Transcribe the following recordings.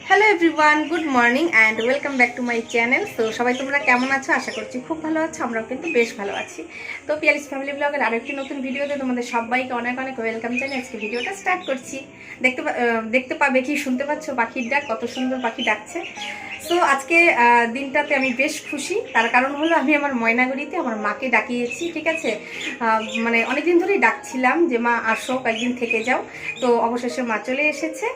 Hello everyone, good morning and welcome back to my channel. তো সবাই তোমরা কেমন আছো? আশা করছি খুব ভালো আছো, আমরাও কিন্তু বেশ ভালো আছি। তো পিয়ালিস ফ্যামিলি ব্লগের আরেকটি নতুন ভিডিওতে তোমাদের সবাইকে অনেক অনেক ওয়েলকাম জানিয়ে আজকে ভিডিওটা স্টার্ট করছি। দেখতে পাবে কি শুনতে পাচ্ছ পাখির ডাক, কত সুন্দর পাখি ডাকছে। সো আজকে দিনটাতে আমি বেশ খুশি, তার কারণ হলো আমি আমার ময়নাগুড়িতে আমার মাকে ডাকিয়েছি। ঠিক আছে, মানে অনেকদিন ধরেই ডাকছিলাম যে মা আসো, কয়েকদিন থেকে যাও। তো অবশেষে মা চলে এসেছে।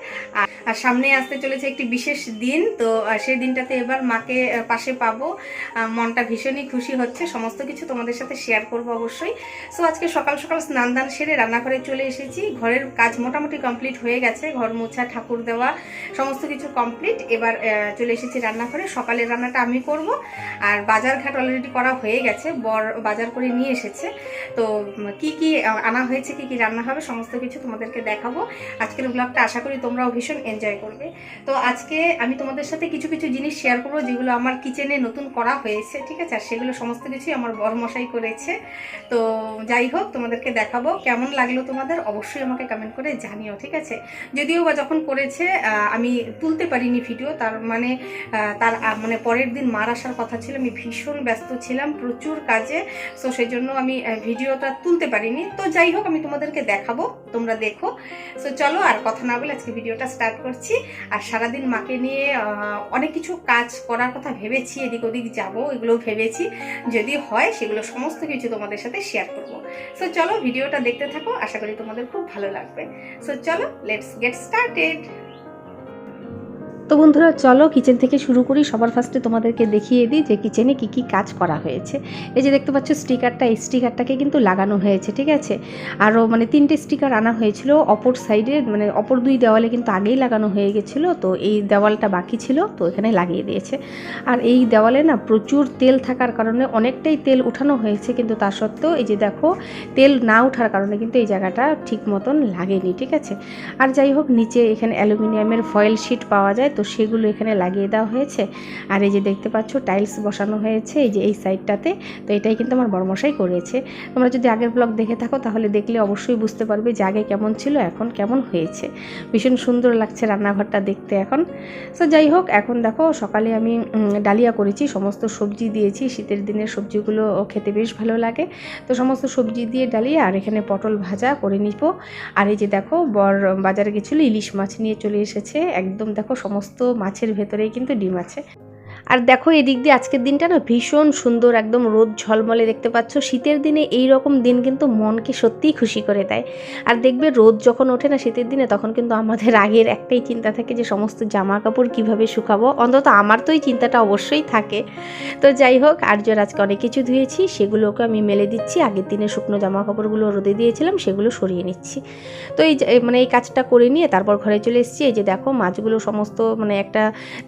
আর সামনে আসতে চলেছে একটি বিশেষ দিন। তো সেই দিনটাতে এবার মাকে পাশে পাবো, মনটা ভীষণই খুশি হচ্ছে। সমস্ত কিছু তোমাদের সাথে শেয়ার করব অবশ্যই। সো আজকে সকাল সকাল স্নান দান সেরে রান্নাঘরে চলে এসেছি। ঘরের কাজ মোটামুটি কমপ্লিট হয়ে গেছে, ঘর মোছা, ঠাকুর দেওয়া সমস্ত কিছু কমপ্লিট। এবার চলে এসেছি রান্নাঘরে। সকালের রান্নাটা আমি করব, আর বাজার ঘাট অলরেডি করা হয়ে গেছে, বর বাজার করে নিয়ে এসেছে। তো কি কি আনা হয়েছে, কি কি রান্না হবে, সমস্ত কিছু তোমাদেরকে দেখাবো। আজকের ব্লগটা আশা করি তোমরাও ভীষণ এনজয় করবে। তো আজকে আমি তোমাদের সাথে কিছু কিছু জিনিস শেয়ার করবো যেগুলো আমার কিচেনে নতুন করা হয়েছে। ঠিক আছে, আর সেগুলো সমস্ত কিছুই আমার বরমশাই করেছে। তো যাই হোক, তোমাদেরকে দেখাবো। কেমন লাগলো তোমাদের অবশ্যই আমাকে কমেন্ট করে জানিও। ঠিক আছে, যদিও বা যখন করেছে আমি তুলতে পারিনি ভিডিও, তার মানে পরের দিন মার আসার কথা ছিল, আমি ভীষণ ব্যস্ত ছিলাম প্রচুর কাজে। সো সেই জন্য আমি ভিডিওটা তুলতে পারিনি। তো যাই হোক, আমি তোমাদেরকে দেখাবো, তোমরা দেখো। সো চলো আর কথা না বলে আজকে ভিডিওটা স্টার্ট করছি। আর সারাদিন মাকে নিয়ে অনেক কিছু কাজ করার কথা ভেবেছি, এদিক ওদিক যাবো, এগুলো ভেবেছি। যদি হয় সেগুলো সমস্ত কিছু তোমাদের সাথে শেয়ার করব। সো চলো ভিডিওটা দেখতে থাকো, আশা করি তোমাদের খুব ভালো লাগবে। সো চলো, লেটস গেট স্টার্টেড। তো বন্ধুরা চলো কিচেন থেকে শুরু করি। সবার ফার্স্টে তোমাদেরকে দেখিয়ে দিই যে কিচেনে কি কি কাজ করা হয়েছে। এই যে দেখতে পাচ্ছ স্টিকারটা, এই স্টিকারটাকে কিন্তু লাগানো হয়েছে। ঠিক আছে, আরও মানে 3টে স্টিকার আনা হয়েছিল অপর সাইডে, মানে অপর 2 দেওয়ালে কিন্তু আগেই লাগানো হয়ে গেছিলো। তো এই দেওয়ালটা বাকি ছিল, তো এখানে লাগিয়ে দিয়েছে। আর এই দেওয়ালে না প্রচুর তেল থাকার কারণে অনেকটাই তেল উঠানো হয়েছে, কিন্তু তা সত্ত্বেও এই যে দেখো তেল না ওঠার কারণে কিন্তু এই জায়গাটা ঠিক মতন লাগেনি। ঠিক আছে, আর যাই হোক নিচে এখানে অ্যালুমিনিয়ামের ফয়েল শিট পাওয়া যায়, তো সেগুলো এখানে লাগিয়ে দেওয়া হয়েছে। আর এই যে দেখতে পাচ্ছ টাইলস বসানো হয়েছে এই যে এই সাইডটাতে। তো এটাই কিন্তু আমার বড়মশাই করেছে। তোমরা যদি আগের ব্লগ দেখে থাকো তাহলে দেখলে অবশ্যই বুঝতে পারবে যে আগে কেমন ছিল, এখন কেমন হয়েছে। ভীষণ সুন্দর লাগছে রান্নাঘরটা দেখতে এখন। তো যাই হোক, এখন দেখো সকালে আমি ডালিয়া করেছি, সমস্ত সবজি দিয়েছি। শীতের দিনের সবজিগুলো খেতে বেশ ভালো লাগে। তো সমস্ত সবজি দিয়ে ডালিয়া, আর এখানে পটল ভাজা করে নিব। আর এই যে দেখো বর বাজারে গেছিলো, ইলিশ মাছ নিয়ে চলে এসেছে। একদম দেখো সমস্ত মাছের ভেতরেই কিন্তু ডিম আছে। আর দেখো এদিক দিয়ে আজকের দিনটা না ভীষণ সুন্দর, একদম রোদ ঝলমলে দেখতে পাচ্ছ। শীতের দিনে এই রকম দিন কিন্তু মনকে সত্যিই খুশি করে দেয়। আর দেখবে রোদ যখন ওঠে না শীতের দিনে, তখন কিন্তু আমাদের আগের একটাই চিন্তা থাকে যে সমস্ত জামা কাপড় কীভাবে শুকাবো। অন্তত আমার তো এই চিন্তাটা অবশ্যই থাকে। তো যাই হোক, আর্যর আজকে অনেক কিছু ধুয়েছি, সেগুলোকে আমি মেলে দিচ্ছি। আগের দিনে শুকনো জামা কাপড়গুলো রোদে দিয়েছিলাম, সেগুলো সরিয়ে নিচ্ছি। তো মানে এই কাজটা করে নিয়ে তারপর ঘরে চলে এসেছি। এই যে দেখো মাছগুলো সমস্ত মানে একটা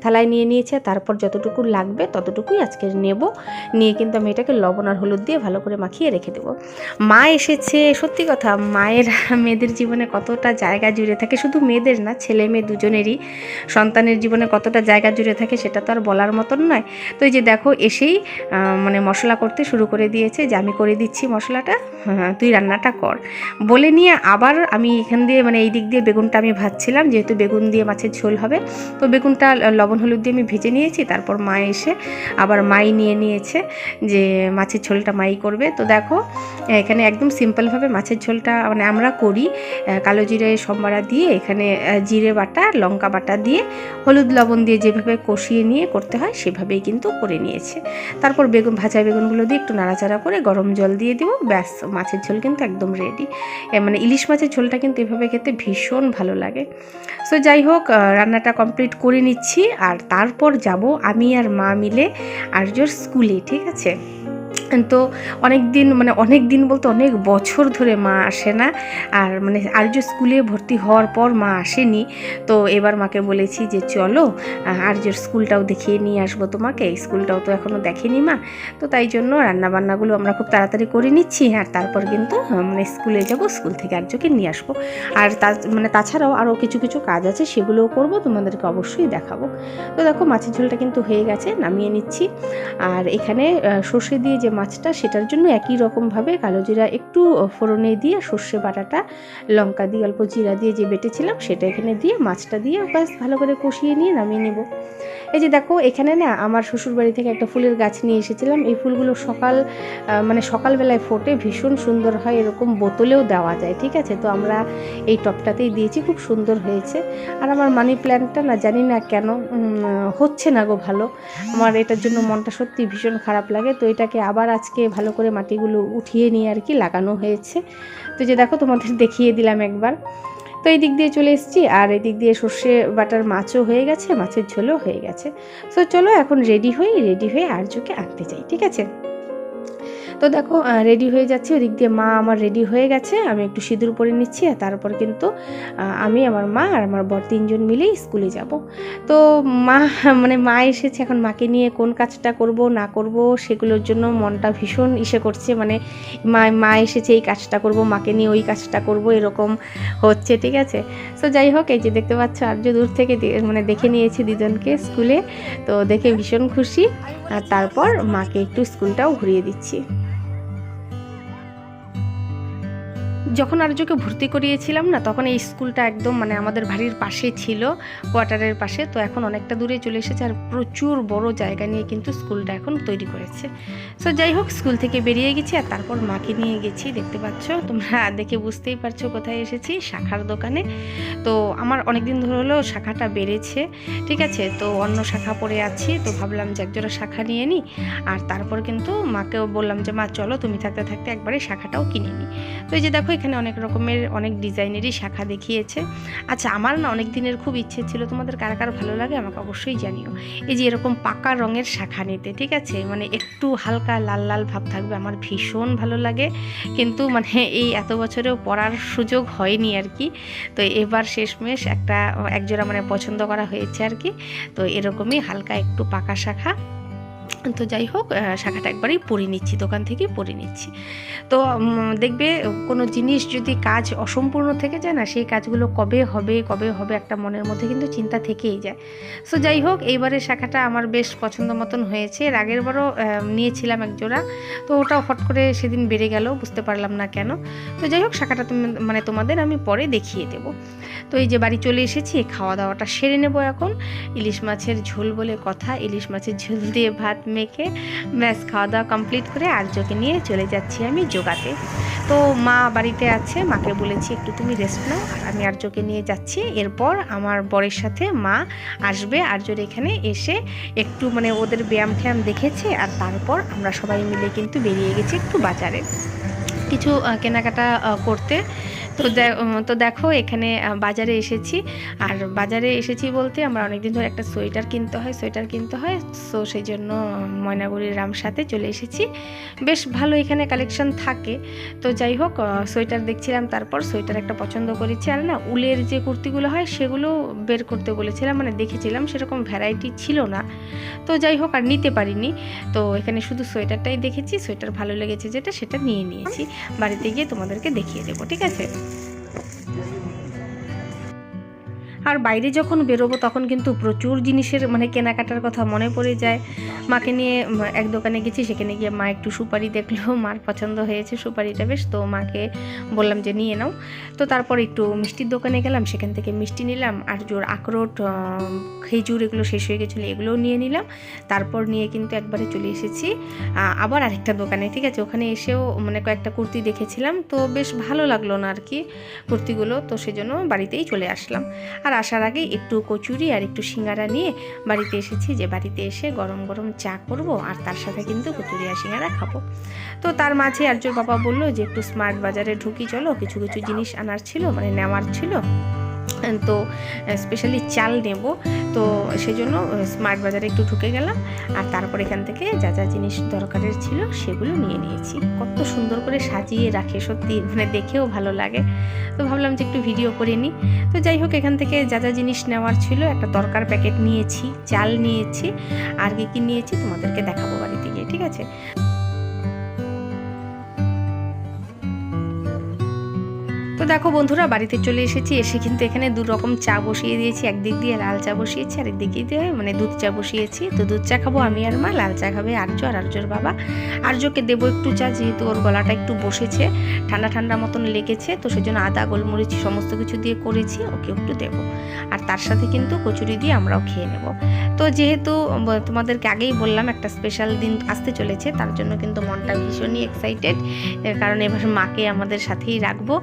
থালায় নিয়ে নিয়েছে। তারপর যতটুকু লাগবে ততটুকুই আজকে নেব, নিয়ে কিন্তু আমি এটাকে লবণ আর হলুদ দিয়ে ভালো করে মাখিয়ে রেখে দেবো। মা এসেছে, সত্যি কথা মায়ের মেয়েদের জীবনে কতটা জায়গা জুড়ে থাকে, শুধু মেয়েদের না, ছেলে মেয়ে দুজনেরই সন্তানের জীবনে কতটা জায়গা জুড়ে থাকে সেটা তো আর বলার মতন নয়। তো এই যে দেখো এসেই মানে মশলা করতে শুরু করে দিয়েছে, যে আমি করে দিচ্ছি মশলাটা, তুই রান্নাটা কর বলে নিয়ে। আবার আমি এখান দিয়ে মানে এই দিক দিয়ে বেগুনটা আমি ভাজছিলাম, যেহেতু বেগুন দিয়ে মাছের ঝোল হবে। তো বেগুনটা লবণ হলুদ দিয়ে আমি ভেজে নিয়েছি। তারপর মা এসে আবার মাই নিয়ে নিয়েছে যে মাছের ঝোলটা মাই করবে। তো দেখো এখানে একদম সিম্পলভাবে মাছের ঝোলটা মানে আমরা করি, কালো জিরে সম্বারা দিয়ে, এখানে জিরে বাটা, লঙ্কা বাটা দিয়ে, হলুদ লবণ দিয়ে যেভাবে কষিয়ে নিয়ে করতে হয় সেভাবেই কিন্তু করে নিয়েছে। তারপর ভাজা বেগুনগুলো দিয়ে একটু নাড়াচাড়া করে গরম জল দিয়ে দিব, ব্যাস মাছের ঝোল কিন্তু একদম রেডি। মানে ইলিশ মাছের ঝোলটা কিন্তু এভাবে খেতে ভীষণ ভালো লাগে। সো যাই হোক, রান্নাটা কমপ্লিট করে নিচ্ছি। আর তারপর যাব আমি আর মা মিলে আর্যর স্কুলে। ঠিক আছে, তো অনেক দিন বলতে অনেক বছর ধরে মা আসে না। আর মানে আর্য স্কুলে ভর্তি হওয়ার পর মা আসেনি। তো এবার মাকে বলেছি যে চলো আর্যর স্কুলটাও দেখিয়ে নিয়ে আসবো তোমাকে, স্কুলটাও তো এখনও দেখেনি মা। তো তাই জন্য রান্নাবান্নাগুলো আমরা খুব তাড়াতাড়ি করে নিচ্ছি। আর তারপর কিন্তু মানে স্কুলে যাব, স্কুল থেকে আর্যকে নিয়ে আসবো। আর তাছাড়াও আরও কিছু কিছু কাজ আছে, সেগুলোও করব, তোমাদেরকে অবশ্যই দেখাবো। তো দেখো মাছের ঝোলটা কিন্তু হয়ে গেছে, নামিয়ে নিচ্ছি। আর এখানে সর্ষে দিয়ে যে মাছটা, সেটার জন্য একই রকমভাবে কালো জিরা একটু ফোড়নে দিয়ে সর্ষে বাটাটা লঙ্কা দিয়ে অল্প জিরা দিয়ে যে বেটেছিলাম সেটা এখানে দিয়ে মাছটা দিয়ে ব্যাস ভালো করে কষিয়ে নিয়ে নামিয়ে নেব। এই যে দেখো এখানে না আমার শ্বশুরবাড়ি থেকে একটা ফুলের গাছ নিয়ে এসেছিলাম। এই ফুলগুলো সকালবেলায় ফোটে, ভীষণ সুন্দর হয়, এরকম বোতলেও দেওয়া যায়, ঠিক আছে। তো আমরা এই টবটাতেই দিয়েছি, খুব সুন্দর হয়েছে। আর আমার মানি প্ল্যান্টটা না জানি না কেন হচ্ছে না গো ভালো, আমার এটার জন্য মনটা সত্যি ভীষণ খারাপ লাগে। তো এটাকে আবার আজকে ভালো করে মাটিগুলো উঠিয়ে নিয়ে আর কি লাগানো হয়েছে। তো যে দেখো তোমাদের দেখিয়ে দিলাম একবার। তো এই দিক দিয়ে চলে এসেছি, আর এই দিক দিয়ে সর্ষে বাটার মাছও হয়ে গেছে, মাছের ঝোলও হয়ে গেছে। সো চলো এখন রেডি হয়ে আর্যকে আনতে যাই, ঠিক আছে। তো দেখো রেডি হয়ে যাচ্ছি, ওদিক দিয়ে মা আমার রেডি হয়ে গেছে, আমি একটু সিঁদুর পরে নিচ্ছি। আর তারপর কিন্তু আমি, আমার মা আর আমার বর 3 জন মিলেই স্কুলে যাব। তো মা এসেছে, এখন মাকে নিয়ে কোন কাজটা করব না করব সেগুলোর জন্য মনটা ভীষণ করছে, মানে মা এসেছে এই কাজটা করব, মাকে নিয়ে ওই কাজটা করব, এরকম হচ্ছে, ঠিক আছে। সো যাই হোক, এই যে দেখতে পাচ্ছ আর্য দূর থেকে দেখে নিয়েছি দুজনকে স্কুলে, তো দেখে ভীষণ খুশি। আর তারপর মাকে একটু স্কুলটাও ঘুরিয়ে দিচ্ছি। যখন আর্যকে ভর্তি করিয়েছিলাম না, তখন এই স্কুলটা একদম আমাদের বাড়ির পাশে ছিল, কোয়ার্টারের পাশে। তো এখন অনেকটা দূরে চলে এসেছে, আর প্রচুর বড় জায়গা নিয়ে কিন্তু স্কুলটা এখন তৈরি করেছে। সো যাই হোক, স্কুল থেকে বেরিয়ে গেছি, আর তারপর মাকে নিয়ে গেছি। দেখতে পাচ্ছ তোমরা, দেখে বুঝতেই পারছো কোথায় এসেছি, শাখার দোকানে। তো আমার অনেক দিন ধরে হলো শাখাটা বেড়েছে, ঠিক আছে। তো অন্য শাখা পড়ে আছি, তো ভাবলাম যে একজোড়া শাখা নিয়ে নিই। আর তারপর কিন্তু মাকেও বললাম যে মা চলো, তুমি থাকতে থাকতে একবারে শাখাটাও কিনে নিই। তো এই যে দেখো এখানে অনেক রকমের অনেক ডিজাইনেরই শাখা দেখিয়েছে। আচ্ছা, আমার না অনেক দিনের খুব ইচ্ছে ছিল, তোমাদের কার কার ভালো লাগে আমাকে অবশ্যই জানিও, এই যে এরকম পাকা রঙের শাখা নিতে, ঠিক আছে। একটু হালকা লাল লাল ভাব থাকবে, আমার ভীষণ ভালো লাগে। কিন্তু এই এত বছরেও পরার সুযোগ হয়নি আর কি। তো এবার শেষমেশ একজোড়া পছন্দ করা হয়েছে আর কি। তো এরকমই হালকা একটু পাকা শাখা। তো যাই হোক, শাখাটা একবারেই পরে নিচ্ছি, দোকান থেকেই পরে নিচ্ছি। তো দেখবে কোনো জিনিস যদি কাজ অসম্পূর্ণ থেকে যায় না, সেই কাজগুলো কবে হবে একটা মনের মধ্যে কিন্তু চিন্তা থেকেই যায়। সো যাই হোক, এইবারের শাখাটা আমার বেশ পছন্দ মতন হয়েছে। এর আগের বারও নিয়েছিলাম এক জোড়া, তো ওটাও ফট করে সেদিন বেড়ে গেল, বুঝতে পারলাম না কেন। তো যাই হোক, শাখাটা তোমাদের আমি পরে দেখিয়ে দেব। তো এই যে বাড়ি চলে এসেছি, খাওয়া দাওয়াটা সেরে নেব এখন। ইলিশ মাছের ঝোল বলে কথা, ইলিশ মাছের ঝোল দিয়ে ভাত মেখে ব্যাস খাওয়া দাওয়া কমপ্লিট করে আর্যকে নিয়ে চলে যাচ্ছি আমি যোগাতে। তো মা বাড়িতে আছে, মাকে বলেছি একটু তুমি রেস্ট নাও, আর আমি আর্যকে নিয়ে যাচ্ছি। এরপর আমার বরের সাথে মা আসবে, আর্যর এখানে এসে একটু ওদের ব্যায়াম ঠ্যায়াম দেখেছে। আর তারপর আমরা সবাই মিলে কিন্তু বেরিয়ে গেছি একটু বাজারে কিছু কেনাকাটা করতে। তো দেখো এখানে বাজারে এসেছি। আর বাজারে এসেছি বলতে আমরা অনেকদিন ধরে একটা সোয়েটার কিনতে হয়। সো সেই জন্য ময়নাগুড়ির রামসাতে চলে এসেছি। বেশ ভালো এখানে কালেকশন থাকে। তো যাই হোক, সোয়েটার দেখছিলাম, তারপর সোয়েটার একটা পছন্দ করেছি। আর না, উলের যে কুর্তিগুলো হয় সেগুলো বের করতে বলেছিলাম, দেখেছিলাম, সেরকম ভ্যারাইটি ছিল না। তো যাই হোক, আর নিতে পারিনি। তো এখানে শুধু সোয়েটারটাই দেখেছি, সোয়েটার ভালো লেগেছে যেটা, সেটা নিয়ে নিয়েছি। বাড়িতে গিয়ে তোমাদেরকে দেখিয়ে দেবো, ঠিক আছে। আর বাইরে যখন বেরোবো তখন কিন্তু প্রচুর জিনিসের কেনাকাটার কথা মনে পড়ে যায়। মাকে নিয়ে এক দোকানে গেছি, সেখানে গিয়ে মা একটু সুপারি দেখলো, মার পছন্দ হয়েছে সুপারিটা বেশ, তো মাকে বললাম যে নিয়ে নাও। তো তারপর একটু মিষ্টির দোকানে গেলাম, সেখান থেকে মিষ্টি নিলাম, আর জোর আখরোট, খেজুর এগুলো শেষ হয়ে গেছিলো, এগুলোও নিয়ে নিলাম। তারপর নিয়ে কিন্তু একবারে চলে এসেছি আবার আরেকটা দোকানে, ঠিক আছে। ওখানে এসেও কয়েকটা কুর্তি দেখেছিলাম, তো বেশ ভালো লাগলো না আর কি কুর্তিগুলো, তো সেজন্য বাড়িতেই চলে আসলাম। আর আসার আগে একটু কচুরি আর একটু সিঙ্গারা নিয়ে বাড়িতে এসেছি, যে বাড়িতে এসে গরম গরম চা করব, আর তার সাথে কিন্তু কচুরি আর সিঙ্গারা খাবো। তো তার মাঝে আর্যর বাবা বললো যে একটু স্মার্ট বাজারে ঢুকি চলো, কিছু কিছু জিনিস আনার ছিল, নেওয়ার ছিল। তো স্পেশালি চাল নেব, তো সেজন্য স্মার্ট বাজারে একটু ঢুকে গেলাম। আর তারপর এখান থেকে যা যা জিনিস দরকারের ছিল সেগুলো নিয়ে নিয়েছি। কত সুন্দর করে সাজিয়ে রাখে, সত্যি দেখেও ভালো লাগে। তো ভাবলাম যে একটু ভিডিও করে নিই। তো যাই হোক, এখান থেকে যা যা জিনিস নেওয়ার ছিল, একটা তরকার প্যাকেট নিয়েছি, চাল নিয়েছি, আর কি নিয়েছি তোমাদেরকে দেখাবো বাড়িতে গিয়ে, ঠিক আছে। তো দেখো বন্ধুরা, বাড়িতে চলে এসেছি। এসে কিন্তু এখানে দু রকম চা বসিয়ে দিয়েছি। একদিক দিয়ে লাল চা বসিয়েছি, আর একদিক দিয়ে মানে দুধ চা বসিয়েছি। তো দুধ চা খাবো আমি আর মা, লাল চা খাবে আর্য আর আর্যর বাবা। আর্যকে দেবো একটু চা, যেহেতু ওর গলাটা একটু বসেছে, ঠান্ডা ঠান্ডা মতন লেগেছে, তো সেজন্য আদা গোলমরিচ সমস্ত কিছু দিয়ে করেছি, ওকে একটু দেবো। আর তার সাথে কিন্তু কচুরি দিয়ে আমরাও খেয়ে নেব। তো যেহেতু তোমাদেরকে আগেই বললাম একটা স্পেশাল দিন আসতে চলেছে, তার জন্য কিন্তু মনটা ভীষণই এক্সাইটেড, কারণ এবার মাকে আমাদের সাথেই রাখবো।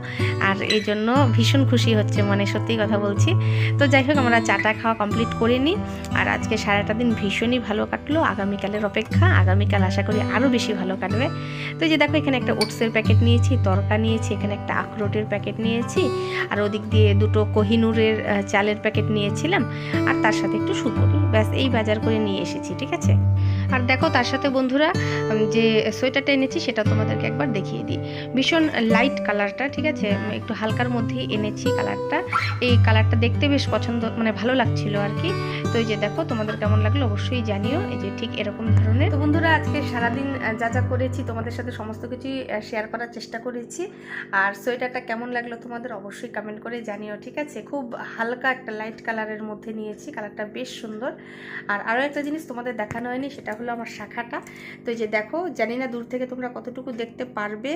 আর এই জন্য ভীষণ খুশি হচ্ছে, মানে সত্যি কথা বলছি। তো যাই হোক, আমরা চাটা খাওয়া কমপ্লিট করে নিই। আর আজকে সারাটা দিন ভীষণই ভালো কাটলো। আগামীকালের অপেক্ষা, আগামীকাল আশা করি আরও বেশি ভালো কাটবে। তো এই যে দেখো, এখানে একটা ওটসের প্যাকেট নিয়েছি, তরকা নিয়েছি, এখানে একটা আখরোটের প্যাকেট নিয়েছি, আর ওদিক দিয়ে দুটো কোহিনুরের চালের প্যাকেট নিয়েছিলাম, আর তার সাথে একটু সুপুরি। ব্যাস এই বাজার করে নিয়ে এসেছি, ঠিক আছে। আর দেখো তার সাথে বন্ধুরা যে সোয়েটারটা এনেছি সেটা তোমাদেরকে একবার দেখিয়ে দিই। ভীষণ লাইট কালারটা, ঠিক আছে, একটু হালকার মধ্যেই এনেছি কালারটা। এই কালারটা দেখতে বেশ পছন্দ, মানে ভালো লাগছিল আর কি। তো এই যে দেখো, তোমাদের কেমন লাগলো অবশ্যই জানিও। এই যে ঠিক এরকম ধরনের। তো বন্ধুরা, আজকে সারাদিন যা যা করেছি তোমাদের সাথে সমস্ত কিছুই শেয়ার করার চেষ্টা করেছি। আর সোয়েটারটা কেমন লাগলো তোমাদের অবশ্যই কমেন্ট করে জানিও, ঠিক আছে। খুব হালকা একটা লাইট কালারের মধ্যে নিয়েছি, কালারটা বেশ সুন্দর। আর আরও একটা জিনিস তোমাদের দেখানো হয়নি, সেটা হলো আমার শাখাটা। তো এই যে দেখো, জানি না দূর থেকে তোমরা কতটুকু দেখতে পারবে,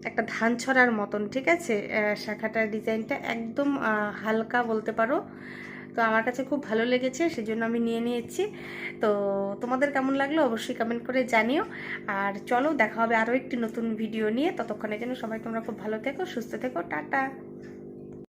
একটা ধান ছড়ার মতন, ঠিক আছে। শাখাটার ডিজাইনটা একদম হালকা বলতে পারো। তো আমার কাছে খুব ভালো লেগেছে, সেজন্য আমি নিয়ে নিয়েছি। তো তোমাদের কেমন লাগলো অবশ্যই কমেন্ট করে জানিও। আর চলো, দেখা হবে আরও একটি নতুন ভিডিও নিয়ে। ততক্ষণের জন্য সবাই তোমরা খুব ভালো থেকো, সুস্থ থেকো, টাটা।